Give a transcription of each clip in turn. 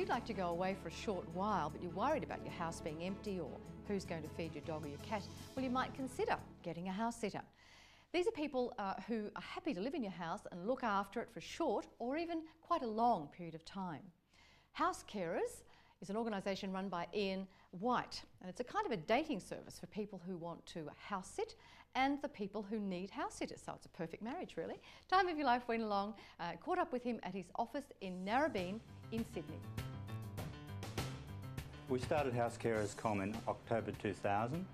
you'd like to go away for a short while but you're worried about your house being empty or who's going to feed your dog or your cat, well, you might consider getting a house sitter. These are people who are happy to live in your house and look after it for a short or even quite a long period of time. Housecarers is an organisation run by Ian White, and it's a kind of a dating service for people who want to house sit and the people who need house sitters, so it's a perfect marriage really. Time of Your Life went along, caught up with him at his office in Narrabeen in Sydney. We started Housecarers.com in October 2000.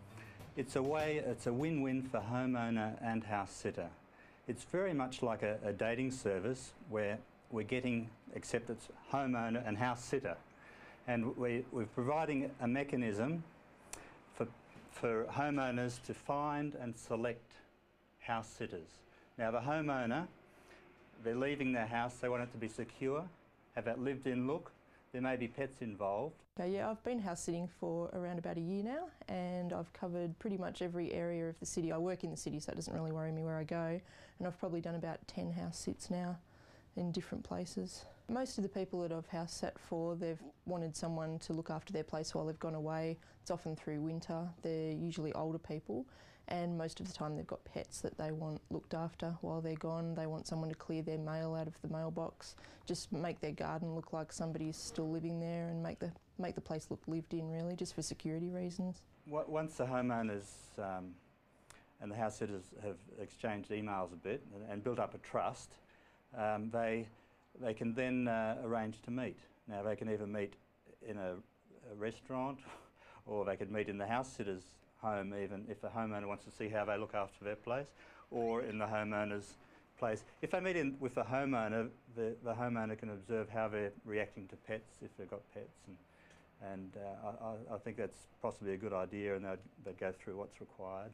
It's a win-win for homeowner and house sitter. It's very much like a dating service where we're getting acceptance homeowner and house sitter. And we're providing a mechanism for homeowners to find and select house sitters. Now the homeowner, they're leaving their house, they want it to be secure, have that lived-in look. There may be pets involved. Yeah, I've been house sitting for around about a year now, and I've covered pretty much every area of the city. I work in the city, so it doesn't really worry me where I go, and I've probably done about 10 house sits now in different places. Most of the people that I've house sat for, they've wanted someone to look after their place while they've gone away. It's often through winter. They're usually older people, and most of the time they've got pets that they want looked after while they're gone. They want someone to clear their mail out of the mailbox, just make their garden look like somebody's still living there, and make the place look lived in really, just for security reasons. Once the homeowners and the house sitters have exchanged emails a bit and built up a trust, they can then arrange to meet. Now they can either meet in a restaurant or they could meet in the house sitter's home, even if the homeowner wants to see how they look after their place, or in the homeowner's place. If they meet with the homeowner, the homeowner can observe how they're reacting to pets, if they've got pets, and I think that's possibly a good idea, and they'd go through what's required.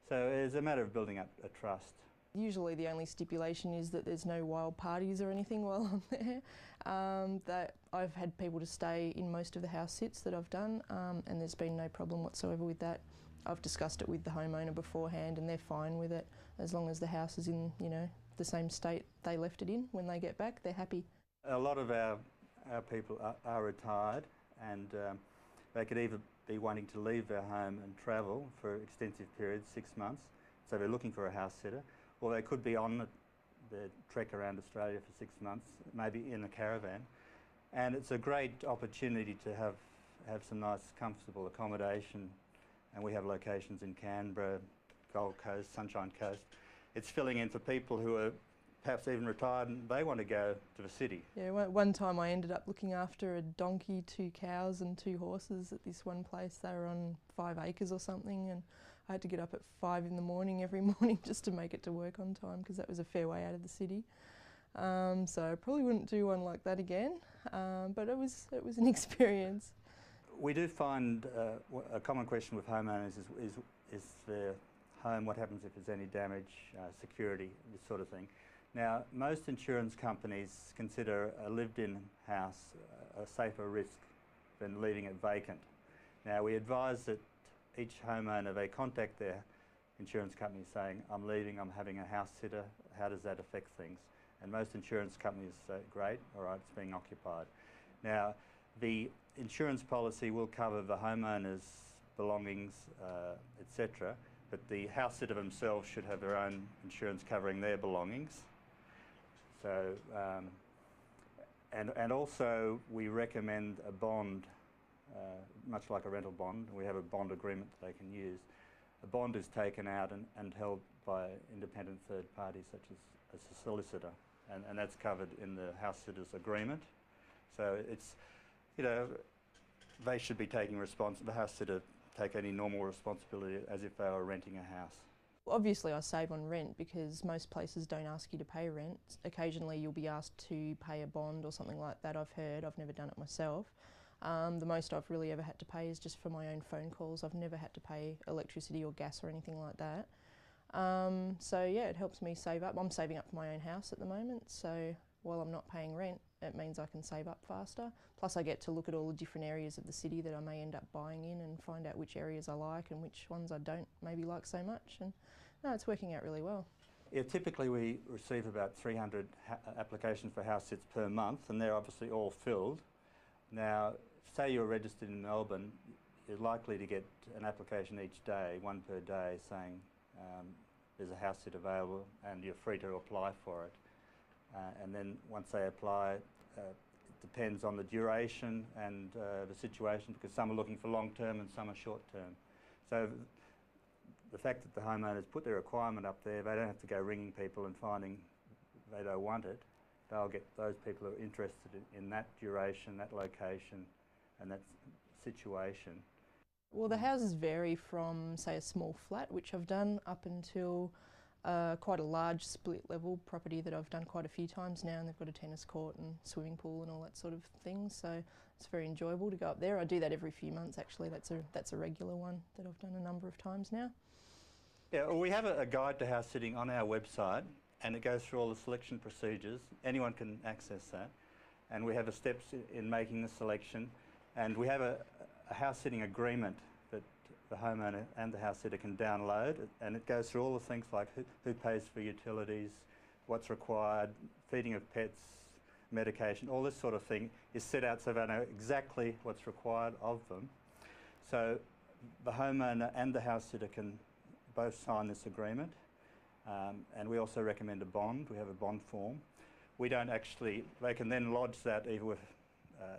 So it's a matter of building up a trust. Usually the only stipulation is that there's no wild parties or anything while I'm there. That I've had people to stay in most of the house sits that I've done, and there's been no problem whatsoever with that. I've discussed it with the homeowner beforehand and they're fine with it, as long as the house is in, you know, the same state they left it in. When they get back, they're happy. A lot of our people are retired, and they could either be wanting to leave their home and travel for extensive periods, 6 months, so they're looking for a house sitter. Or they could be on the trek around Australia for 6 months, maybe in a caravan. And it's a great opportunity to have some nice, comfortable accommodation. And we have locations in Canberra, Gold Coast, Sunshine Coast. It's filling in for people who are perhaps even retired and they want to go to the city. Yeah, one time I ended up looking after a donkey, 2 cows and 2 horses at this one place. They were on 5 acres or something, and I had to get up at 5 in the morning every morning just to make it to work on time, because that was a fair way out of the city. So I probably wouldn't do one like that again, but it was an experience. We do find a common question with homeowners is their home, what happens if there's any damage, security, this sort of thing. Now, most insurance companies consider a lived-in house a safer risk than leaving it vacant. Now, we advise that each homeowner, they contact their insurance company saying, I'm leaving, I'm having a house sitter, how does that affect things? And most insurance companies say, great, all right, it's being occupied. Now, the insurance policy will cover the homeowner's belongings, etc., but the house sitter themselves should have their own insurance covering their belongings. So, and also we recommend a bond, much like a rental bond. We have a bond agreement that they can use. A bond is taken out and held by independent third parties such as a solicitor, and that's covered in the house sitter's agreement. So it's, you know, they should be taking the house sitter take any normal responsibility as if they were renting a house. Obviously I save on rent because most places don't ask you to pay rent. Occasionally you'll be asked to pay a bond or something like that, I've heard. I've never done it myself. The most I've really ever had to pay is just for my own phone calls. I've never had to pay electricity or gas or anything like that. So yeah, it helps me save up. I'm saving up for my own house at the moment, so while I'm not paying rent, it means I can save up faster. Plus I get to look at all the different areas of the city that I may end up buying in and find out which areas I like and which ones I don't maybe like so much. And no, it's working out really well. Yeah, typically we receive about 300 applications for house sits per month, and they're obviously all filled. Now, say you're registered in Melbourne, you're likely to get an application each day, one per day, saying there's a house sit available and you're free to apply for it. And then once they apply, it depends on the duration and the situation, because some are looking for long term and some are short term. So the fact that the homeowners put their requirement up there, they don't have to go ringing people and finding they don't want it. They'll get those people who are interested in that duration, that location and that situation. Well, the houses vary from, say, a small flat, which I've done, up until quite a large split-level property that I've done quite a few times now, and they've got a tennis court and swimming pool and all that sort of thing, so it's very enjoyable to go up there. I do that every few months, actually. That's a regular one that I've done a number of times now. Yeah, well, we have a guide to house sitting on our website, and it goes through all the selection procedures. Anyone can access that, and we have the steps in making the selection, and we have a house sitting agreement that the homeowner and the house sitter can download, and it goes through all the things like who pays for utilities, what's required, feeding of pets, medication, all this sort of thing is set out so they know exactly what's required of them. So the homeowner and the house sitter can both sign this agreement, and we also recommend a bond. We have a bond form. We don't actually, they can then lodge that either with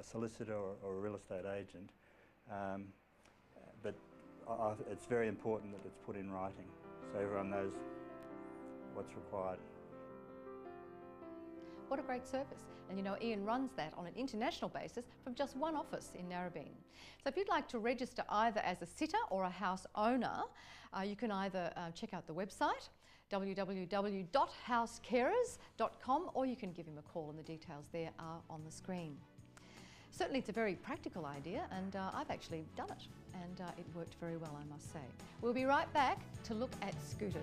a solicitor or a real estate agent. But it's very important that it's put in writing so everyone knows what's required. What a great service. And you know, Ian runs that on an international basis from just one office in Narrabeen. So if you'd like to register either as a sitter or a house owner, you can either check out the website, www.housecarers.com, or you can give him a call, and the details there are on the screen. Certainly it's a very practical idea, and I've actually done it, and it worked very well, I must say. We'll be right back to look at scooters.